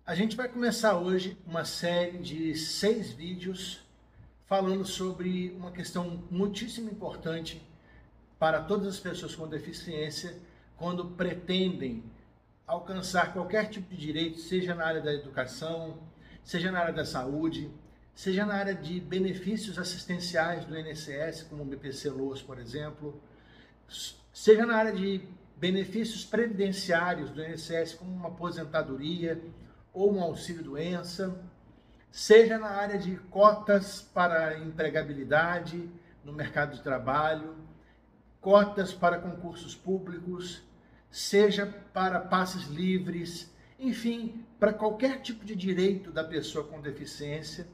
A gente vai começar hoje uma série de 6 vídeos falando sobre uma questão muitíssimo importante para todas as pessoas com deficiência quando pretendem alcançar qualquer tipo de direito, seja na área da educação, seja na área da saúde, seja na área de benefícios assistenciais do INSS, como o BPC-Loas, por exemplo, seja na área de benefícios previdenciários do INSS, como uma aposentadoria ou um auxílio-doença, seja na área de cotas para empregabilidade no mercado de trabalho, cotas para concursos públicos, seja para passes livres, enfim, para qualquer tipo de direito da pessoa com deficiência,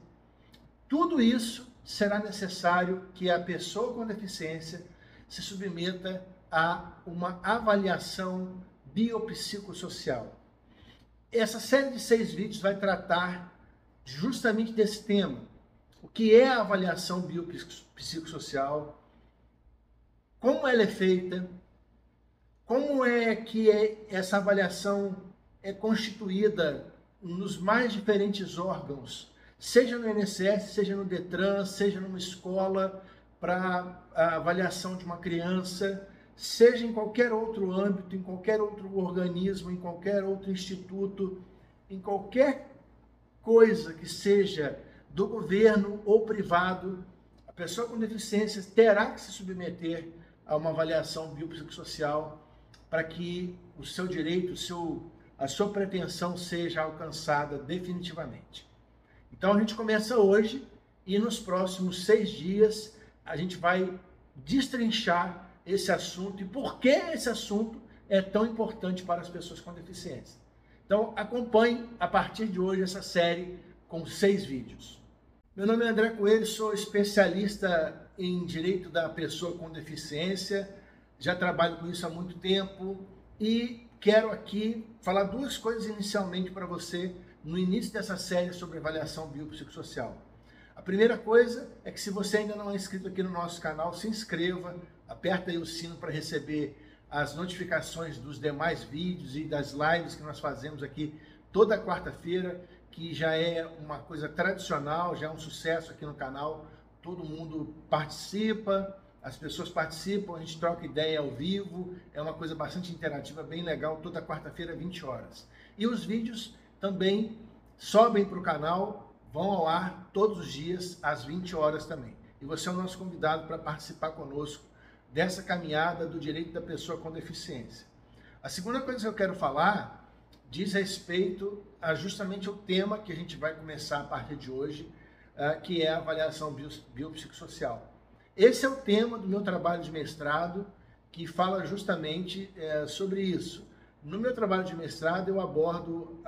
tudo isso será necessário que a pessoa com deficiência se submeta a uma avaliação biopsicossocial. Essa série de 6 vídeos vai tratar justamente desse tema. O que é a avaliação biopsicossocial, como ela é feita, como é que essa avaliação é constituída nos mais diferentes órgãos, seja no INSS, seja no Detran, seja numa escola para a avaliação de uma criança, seja em qualquer outro âmbito, em qualquer outro organismo, em qualquer outro instituto, em qualquer coisa que seja do governo ou privado, a pessoa com deficiência terá que se submeter a uma avaliação biopsicossocial para que o seu direito, a sua pretensão seja alcançada definitivamente. Então a gente começa hoje e nos próximos 6 dias a gente vai destrinchar esse assunto e por que esse assunto é tão importante para as pessoas com deficiência. Então acompanhe a partir de hoje essa série com 6 vídeos. Meu nome é André Coelho, sou especialista em direito da pessoa com deficiência, já trabalho com isso há muito tempo e quero aqui falar 2 coisas inicialmente para você no início dessa série sobre avaliação biopsicossocial. A primeira coisa é que se você ainda não é inscrito aqui no nosso canal, se inscreva, aperta aí o sino para receber as notificações dos demais vídeos e das lives que nós fazemos aqui toda quarta-feira, que já é uma coisa tradicional, já é um sucesso aqui no canal, todo mundo participa, as pessoas participam, a gente troca ideia ao vivo, é uma coisa bastante interativa, bem legal, toda quarta-feira, 20 horas. E os vídeos também sobem para o canal, vão ao ar todos os dias, às 20 horas também. E você é o nosso convidado para participar conosco dessa caminhada do direito da pessoa com deficiência. A segunda coisa que eu quero falar diz respeito a justamente o tema que a gente vai começar a partir de hoje, que é a avaliação biopsicossocial. Esse é o tema do meu trabalho de mestrado, que fala justamente sobre isso. No meu trabalho de mestrado, eu abordo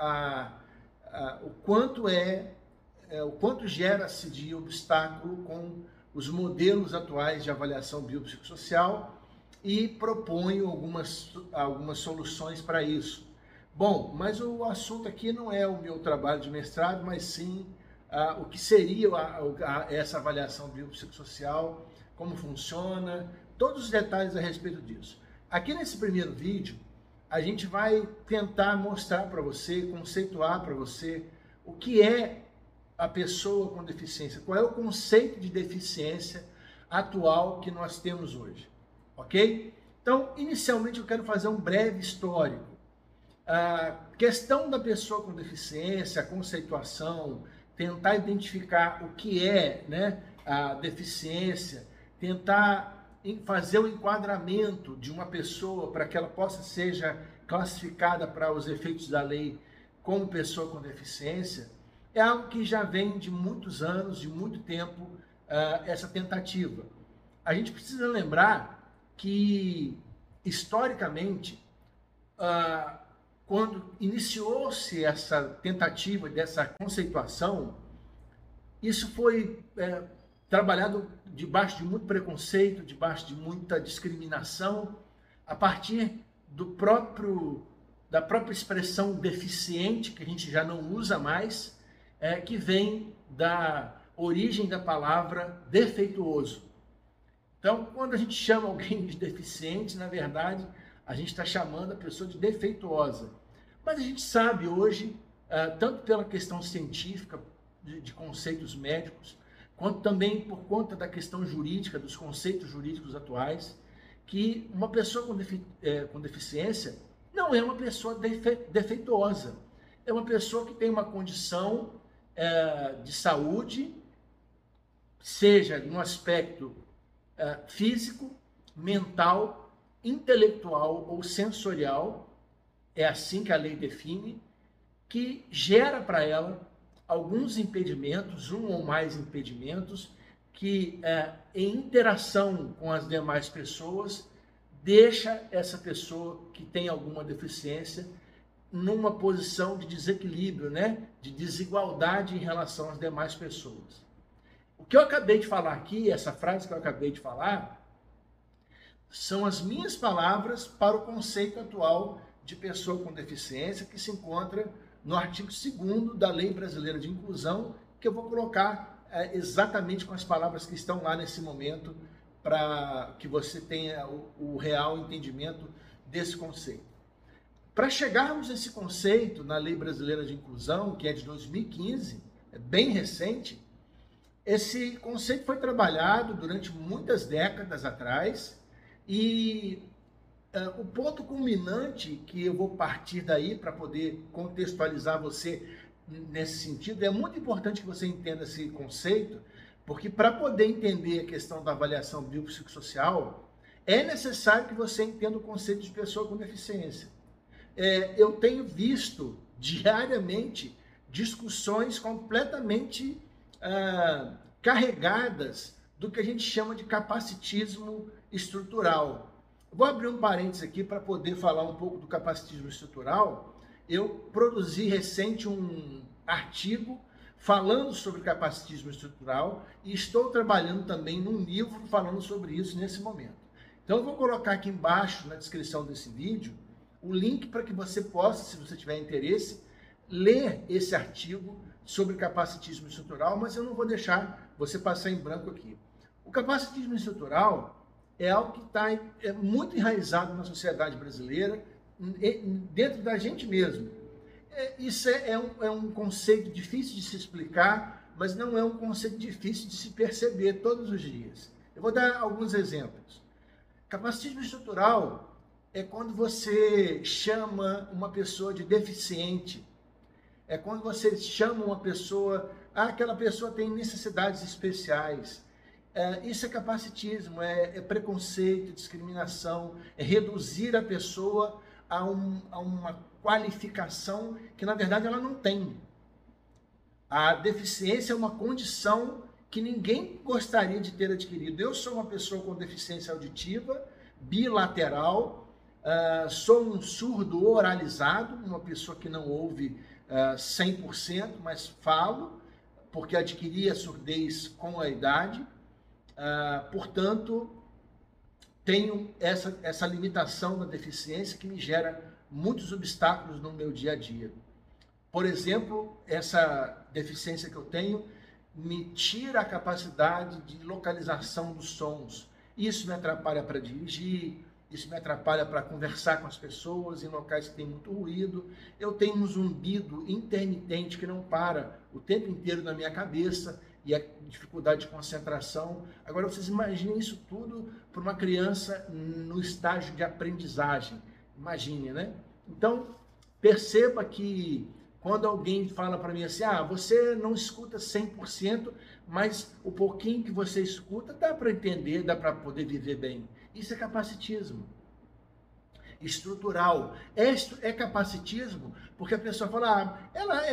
o quanto gera-se de obstáculo com os modelos atuais de avaliação biopsicossocial e proponho algumas soluções para isso. Bom, mas o assunto aqui não é o meu trabalho de mestrado, mas sim o que seria essa avaliação biopsicossocial, como funciona, todos os detalhes a respeito disso. Aqui nesse primeiro vídeo, a gente vai tentar mostrar para você, conceituar para você o que é a pessoa com deficiência, qual é o conceito de deficiência atual que nós temos hoje, ok? Então, inicialmente eu quero fazer um breve histórico. A questão da pessoa com deficiência, a conceituação, tentar identificar o que é, né, a deficiência, tentar fazer o enquadramento de uma pessoa para que ela seja classificada para os efeitos da lei como pessoa com deficiência, é algo que já vem de muitos anos, de muito tempo, essa tentativa. A gente precisa lembrar que, historicamente, quando iniciou-se essa tentativa dessa conceituação, isso foi trabalhado debaixo de muito preconceito, debaixo de muita discriminação, a partir da própria expressão deficiente, que a gente já não usa mais, que vem da origem da palavra defeituoso. Então, quando a gente chama alguém de deficiente, na verdade, a gente está chamando a pessoa de defeituosa. Mas a gente sabe hoje, tanto pela questão científica de conceitos médicos, quanto também por conta da questão jurídica, dos conceitos jurídicos atuais, que uma pessoa com deficiência não é uma pessoa defeituosa, é uma pessoa que tem uma condição de saúde, seja no aspecto físico, mental, intelectual ou sensorial, é assim que a lei define, que gera para ela alguns impedimentos, um ou mais impedimentos, que em interação com as demais pessoas, deixa essa pessoa que tem alguma deficiência numa posição de desequilíbrio, né? De desigualdade em relação às demais pessoas. O que eu acabei de falar aqui, essa frase que eu acabei de falar, são as minhas palavras para o conceito atual de pessoa com deficiência, que se encontra no artigo 2º da Lei Brasileira de Inclusão, que eu vou colocar exatamente com as palavras que estão lá nesse momento, para que você tenha o real entendimento desse conceito. Para chegarmos a esse conceito na Lei Brasileira de Inclusão, que é de 2015, é bem recente, esse conceito foi trabalhado durante muitas décadas atrás e o ponto culminante que eu vou partir daí para poder contextualizar você nesse sentido, é muito importante que você entenda esse conceito, porque para poder entender a questão da avaliação biopsicossocial, é necessário que você entenda o conceito de pessoa com deficiência. Eu tenho visto diariamente discussões completamente carregadas do que a gente chama de capacitismo estrutural. Vou abrir um parênteses aqui para poder falar um pouco do capacitismo estrutural. Eu produzi recente um artigo falando sobre capacitismo estrutural e estou trabalhando também num livro falando sobre isso nesse momento. Então eu vou colocar aqui embaixo, na descrição desse vídeo, o link para que você possa, se você tiver interesse, ler esse artigo sobre capacitismo estrutural, mas eu não vou deixar você passar em branco aqui. O capacitismo estrutural é algo que está muito enraizado na sociedade brasileira, dentro da gente mesmo. Isso é um conceito difícil de se explicar, mas não é um conceito difícil de se perceber todos os dias. Eu vou dar alguns exemplos. Capacitismo estrutural é quando você chama uma pessoa de deficiente, é quando você chama uma pessoa, aquela pessoa tem necessidades especiais. Isso é capacitismo, é preconceito, discriminação, é reduzir a pessoa a uma qualificação que, na verdade, ela não tem. A deficiência é uma condição que ninguém gostaria de ter adquirido. Eu sou uma pessoa com deficiência auditiva, bilateral, sou um surdo oralizado, uma pessoa que não ouve 100%, mas falo, porque adquiri a surdez com a idade. Portanto, tenho essa limitação da deficiência que me gera muitos obstáculos no meu dia a dia. Por exemplo, essa deficiência que eu tenho me tira a capacidade de localização dos sons. Isso me atrapalha para dirigir, isso me atrapalha para conversar com as pessoas em locais que tem muito ruído. Eu tenho um zumbido intermitente que não para o tempo inteiro na minha cabeça e a dificuldade de concentração. Agora, vocês imaginem isso tudo para uma criança no estágio de aprendizagem. Imagine, né? Então, perceba que quando alguém fala para mim assim, você não escuta 100%, mas o pouquinho que você escuta dá para entender, dá para poder viver bem. Isso é capacitismo estrutural. É capacitismo porque a pessoa fala, ela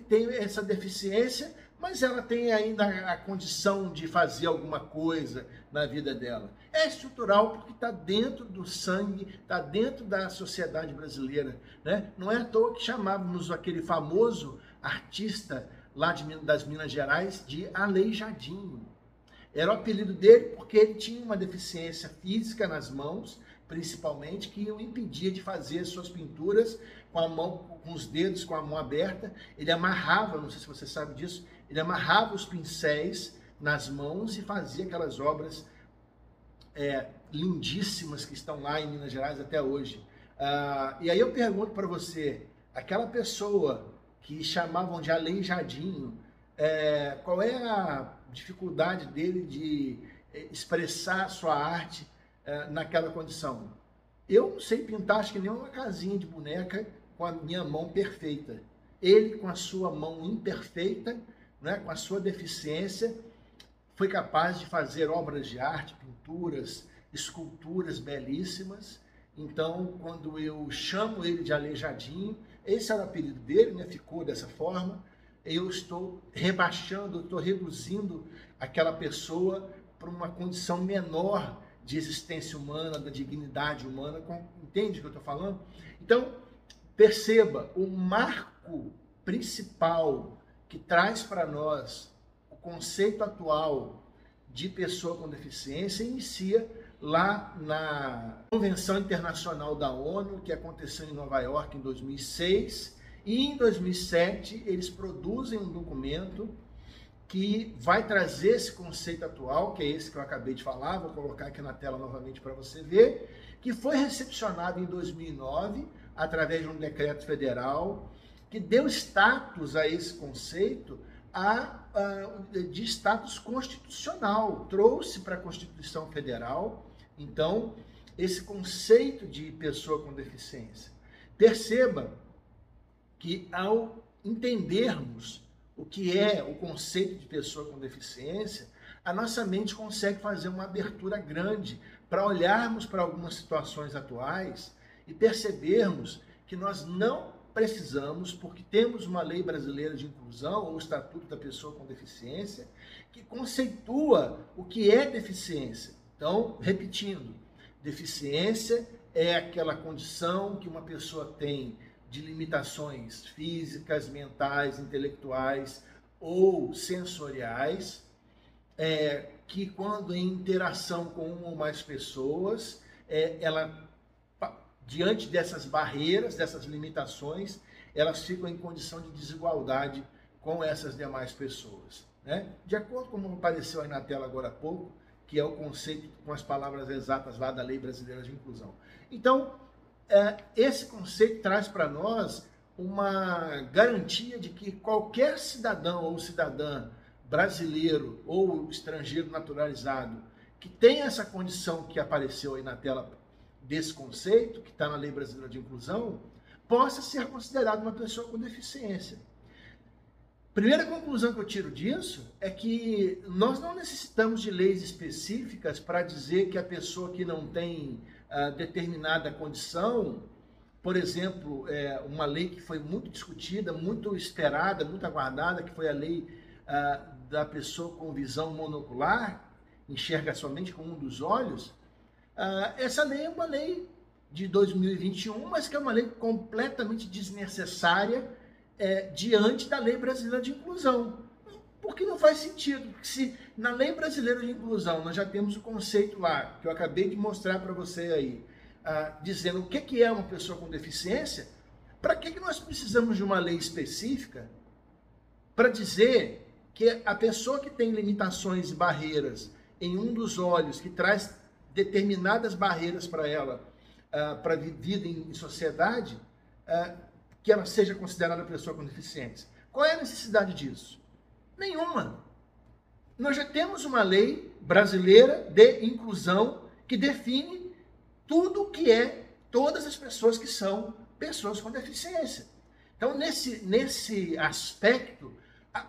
tem essa deficiência, mas ela tem ainda a condição de fazer alguma coisa na vida dela. É estrutural porque está dentro do sangue, está dentro da sociedade brasileira, né? Não é à toa que chamávamos aquele famoso artista lá das Minas Gerais de Aleijadinho. Era o apelido dele porque ele tinha uma deficiência física nas mãos, principalmente, que o impedia de fazer suas pinturas com a mão, com os dedos, com a mão aberta. Ele amarrava, não sei se você sabe disso, ele amarrava os pincéis nas mãos e fazia aquelas obras lindíssimas que estão lá em Minas Gerais até hoje. E aí eu pergunto para você, aquela pessoa que chamavam de aleijadinho, qual é a dificuldade dele de expressar a sua arte naquela condição? Eu não sei pintar, acho que nem uma casinha de boneca com a minha mão perfeita. Ele, com a sua mão imperfeita, né, com a sua deficiência, foi capaz de fazer obras de arte, pinturas, esculturas belíssimas. Então, quando eu chamo ele de aleijadinho, esse era o apelido dele, né, ficou dessa forma, eu estou rebaixando, estou reduzindo aquela pessoa para uma condição menor de existência humana, da dignidade humana, entende o que eu estou falando? Então, perceba, o marco principal que traz para nós o conceito atual de pessoa com deficiência inicia lá na Convenção Internacional da ONU, que aconteceu em Nova York em 2006, e em 2007 eles produzem um documento que vai trazer esse conceito atual, que é esse que eu acabei de falar, vou colocar aqui na tela novamente para você ver, que foi recepcionado em 2009, através de um decreto federal, que deu status a esse conceito de status constitucional, trouxe para a Constituição Federal, então, esse conceito de pessoa com deficiência. Perceba que ao entendermos o que é o conceito de pessoa com deficiência, a nossa mente consegue fazer uma abertura grande para olharmos para algumas situações atuais e percebermos que nós não precisamos, porque temos uma lei brasileira de inclusão, ou o Estatuto da Pessoa com Deficiência, que conceitua o que é deficiência. Então, repetindo, deficiência é aquela condição que uma pessoa tem de limitações físicas, mentais, intelectuais ou sensoriais, que quando em interação com uma ou mais pessoas, ela, diante dessas barreiras, dessas limitações, elas ficam em condição de desigualdade com essas demais pessoas, né? De acordo com como apareceu aí na tela agora há pouco, que é o conceito com as palavras exatas lá da Lei Brasileira de Inclusão. Então, esse conceito traz para nós uma garantia de que qualquer cidadão ou cidadã brasileiro ou estrangeiro naturalizado que tenha essa condição que apareceu aí na tela desse conceito, que está na Lei Brasileira de Inclusão, possa ser considerado uma pessoa com deficiência. Primeira conclusão que eu tiro disso é que nós não necessitamos de leis específicas para dizer que a pessoa que não tem determinada condição, por exemplo, uma lei que foi muito discutida, muito esperada, muito aguardada, que foi a lei da pessoa com visão monocular, enxerga somente com um dos olhos. Essa lei é uma lei de 2021, mas que é uma lei completamente desnecessária diante da Lei Brasileira de Inclusão. Porque não faz sentido. Porque se na Lei Brasileira de Inclusão nós já temos o conceito lá, que eu acabei de mostrar para você aí, dizendo o que é uma pessoa com deficiência, para que nós precisamos de uma lei específica para dizer que a pessoa que tem limitações e barreiras em um dos olhos, que traz determinadas barreiras para ela, para a vida em sociedade, que ela seja considerada pessoa com deficiência? Qual é a necessidade disso? Nenhuma. Nós já temos uma lei brasileira de inclusão que define tudo o que é todas as pessoas que são pessoas com deficiência. Então, nesse aspecto,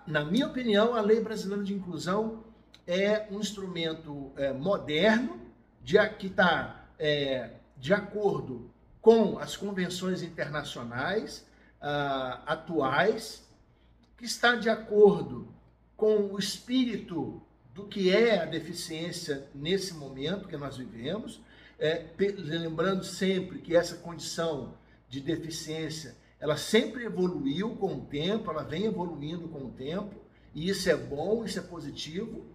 na minha opinião, a Lei Brasileira de Inclusão é um instrumento moderno, que está de acordo com as convenções internacionais atuais, que está de acordo com o espírito do que é a deficiência nesse momento que nós vivemos, lembrando sempre que essa condição de deficiência, ela sempre evoluiu com o tempo, ela vem evoluindo com o tempo, e isso é bom, isso é positivo,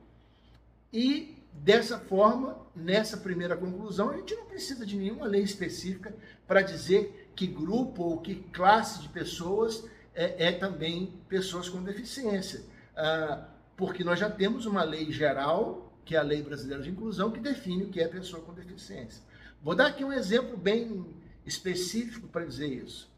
e dessa forma, nessa primeira conclusão, a gente não precisa de nenhuma lei específica para dizer que grupo ou que classe de pessoas é também pessoas com deficiência. Porque nós já temos uma lei geral, que é a Lei Brasileira de Inclusão, que define o que é pessoa com deficiência. Vou dar aqui um exemplo bem específico para dizer isso.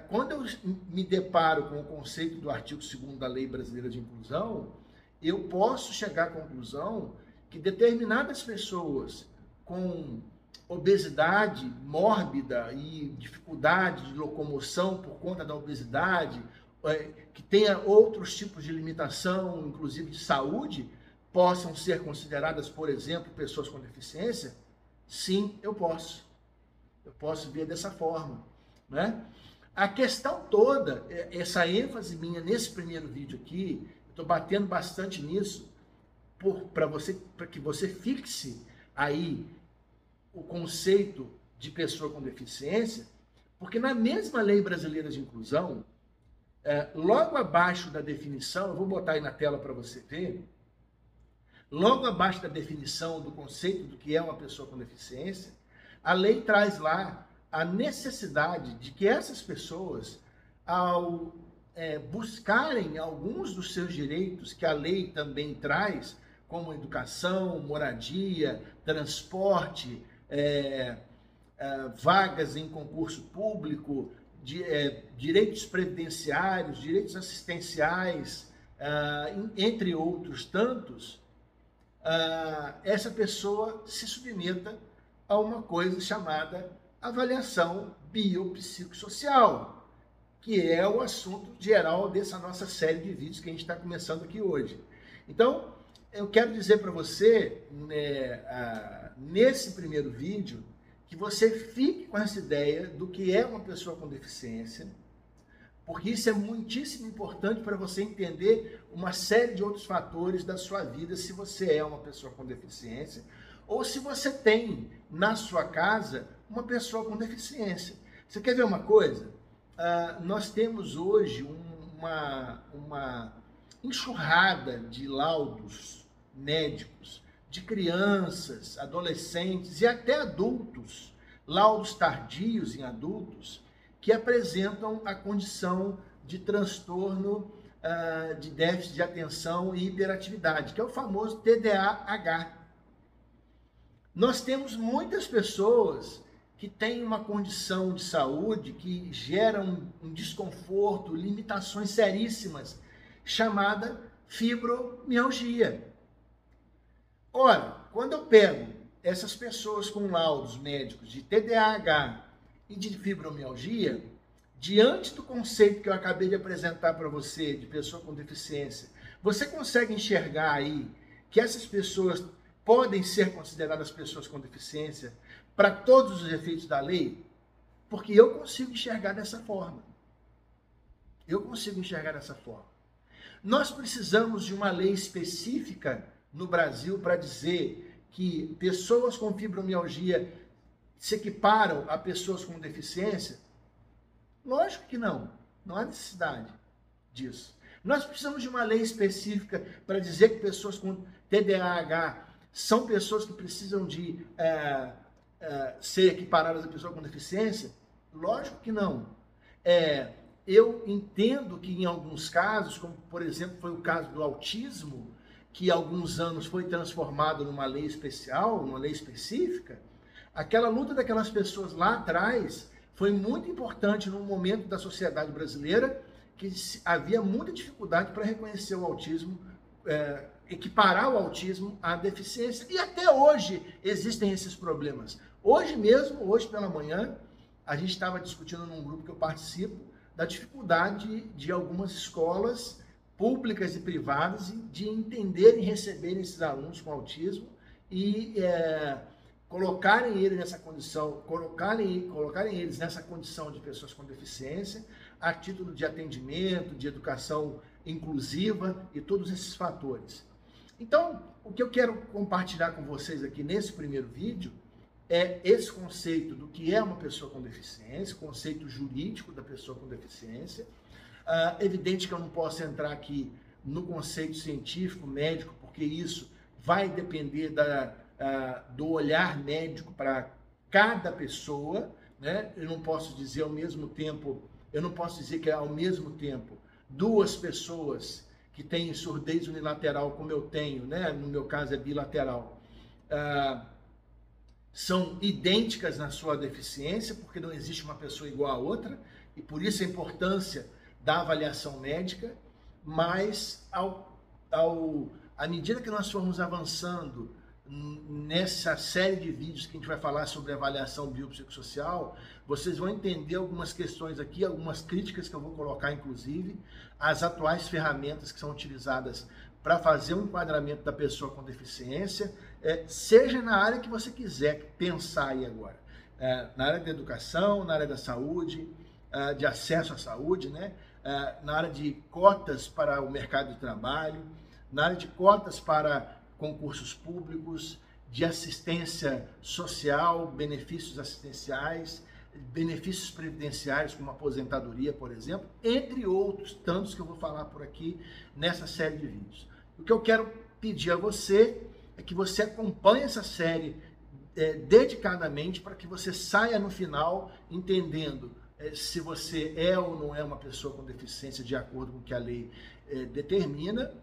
Quando eu me deparo com o conceito do artigo 2º da Lei Brasileira de Inclusão, eu posso chegar à conclusão que determinadas pessoas com obesidade mórbida e dificuldade de locomoção por conta da obesidade, que tenha outros tipos de limitação, inclusive de saúde, possam ser consideradas, por exemplo, pessoas com deficiência? Sim, eu posso. Eu posso ver dessa forma, né? A questão toda, essa ênfase minha nesse primeiro vídeo aqui, estou batendo bastante nisso, para que você fixe aí o conceito de pessoa com deficiência, porque na mesma Lei Brasileira de Inclusão, logo abaixo da definição, eu vou botar aí na tela para você ver, logo abaixo da definição do conceito do que é uma pessoa com deficiência, a lei traz lá a necessidade de que essas pessoas, ao buscarem alguns dos seus direitos que a lei também traz, como educação, moradia, transporte, vagas em concurso público, direitos previdenciários, direitos assistenciais, entre outros tantos, essa pessoa se submeta a uma coisa chamada avaliação biopsicossocial, que é o assunto geral dessa nossa série de vídeos que a gente está começando aqui hoje. Então, eu quero dizer para você, nesse primeiro vídeo, que você fique com essa ideia do que é uma pessoa com deficiência, porque isso é muitíssimo importante para você entender uma série de outros fatores da sua vida, se você é uma pessoa com deficiência, ou se você tem na sua casa uma pessoa com deficiência. Você quer ver uma coisa? Nós temos hoje uma enxurrada de laudos médicos, de crianças, adolescentes e até adultos, laudos tardios em adultos, que apresentam a condição de transtorno de déficit de atenção e hiperatividade, que é o famoso TDAH. Nós temos muitas pessoas que têm uma condição de saúde que gera um desconforto, limitações seríssimas, chamada fibromialgia. Ora, quando eu pego essas pessoas com laudos médicos de TDAH e de fibromialgia, diante do conceito que eu acabei de apresentar para você, de pessoa com deficiência, você consegue enxergar aí que essas pessoas podem ser consideradas pessoas com deficiência para todos os efeitos da lei? Porque eu consigo enxergar dessa forma. Eu consigo enxergar dessa forma. Nós precisamos de uma lei específica no Brasil para dizer que pessoas com fibromialgia se equiparam a pessoas com deficiência? Lógico que não. Não há necessidade disso. Nós precisamos de uma lei específica para dizer que pessoas com TDAH são pessoas que precisam de ser equiparadas a pessoa com deficiência? Lógico que não. Eu entendo que em alguns casos, como por exemplo foi o caso do autismo, que há alguns anos foi transformado numa lei especial, numa lei específica, aquela luta daquelas pessoas lá atrás foi muito importante num momento da sociedade brasileira que havia muita dificuldade para reconhecer o autismo, equiparar o autismo à deficiência. E até hoje existem esses problemas. Hoje mesmo, hoje pela manhã, a gente estava discutindo num grupo que eu participo da dificuldade de algumas escolas públicas e privadas de entenderem e receberem esses alunos com autismo e colocarem eles nessa condição, colocarem eles nessa condição de pessoas com deficiência, a título de atendimento, de educação inclusiva e todos esses fatores. Então, o que eu quero compartilhar com vocês aqui nesse primeiro vídeo é esse conceito do que é uma pessoa com deficiência, conceito jurídico da pessoa com deficiência. Evidente que eu não posso entrar aqui no conceito científico, médico, porque isso vai depender do olhar médico para cada pessoa, né? Eu não posso dizer ao mesmo tempo, que ao mesmo tempo duas pessoas que têm surdez unilateral, como eu tenho, né? No meu caso é bilateral, são idênticas na sua deficiência, porque não existe uma pessoa igual a outra. e por isso a importância da avaliação médica, mas à medida que nós formos avançando nessa série de vídeos que a gente vai falar sobre avaliação biopsicossocial, vocês vão entender algumas questões aqui, algumas críticas que eu vou colocar, inclusive, às atuais ferramentas que são utilizadas para fazer um enquadramento da pessoa com deficiência, seja na área que você quiser pensar aí agora, na área da educação, na área da saúde, de acesso à saúde, né? Na área de cotas para o mercado de trabalho, na área de cotas para concursos públicos, de assistência social, benefícios assistenciais, benefícios previdenciários, como aposentadoria, por exemplo, entre outros tantos que eu vou falar por aqui nessa série de vídeos. O que eu quero pedir a você é que você acompanhe essa série dedicadamente para que você saia no final entendendo se você é ou não é uma pessoa com deficiência de acordo com o que a lei determina,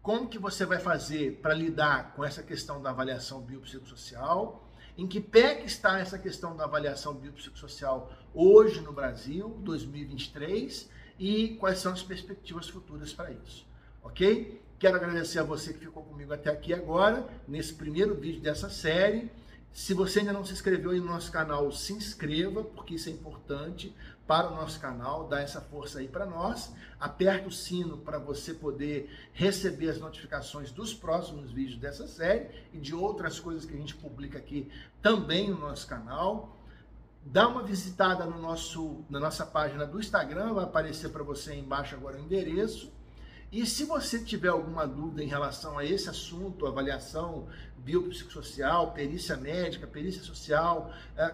como que você vai fazer para lidar com essa questão da avaliação biopsicossocial, em que pé que está essa questão da avaliação biopsicossocial hoje no Brasil, 2023, e quais são as perspectivas futuras para isso, ok? Quero agradecer a você que ficou comigo até aqui agora, nesse primeiro vídeo dessa série. Se você ainda não se inscreveu no nosso canal, se inscreva, porque isso é importante para o nosso canal, dá essa força aí para nós. Aperta o sino para você poder receber as notificações dos próximos vídeos dessa série e de outras coisas que a gente publica aqui também no nosso canal. Dá uma visitada na nossa página do Instagram, vai aparecer para você aí embaixo agora o endereço. E se você tiver alguma dúvida em relação a esse assunto, avaliação biopsicossocial, perícia médica, perícia social,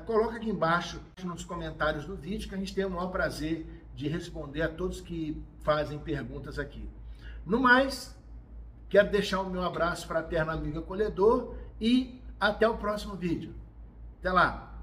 coloca aqui embaixo nos comentários do vídeo que a gente tem o maior prazer de responder a todos que fazem perguntas aqui. No mais, quero deixar o meu abraço fraterno, amigo acolhedor e até o próximo vídeo. Até lá!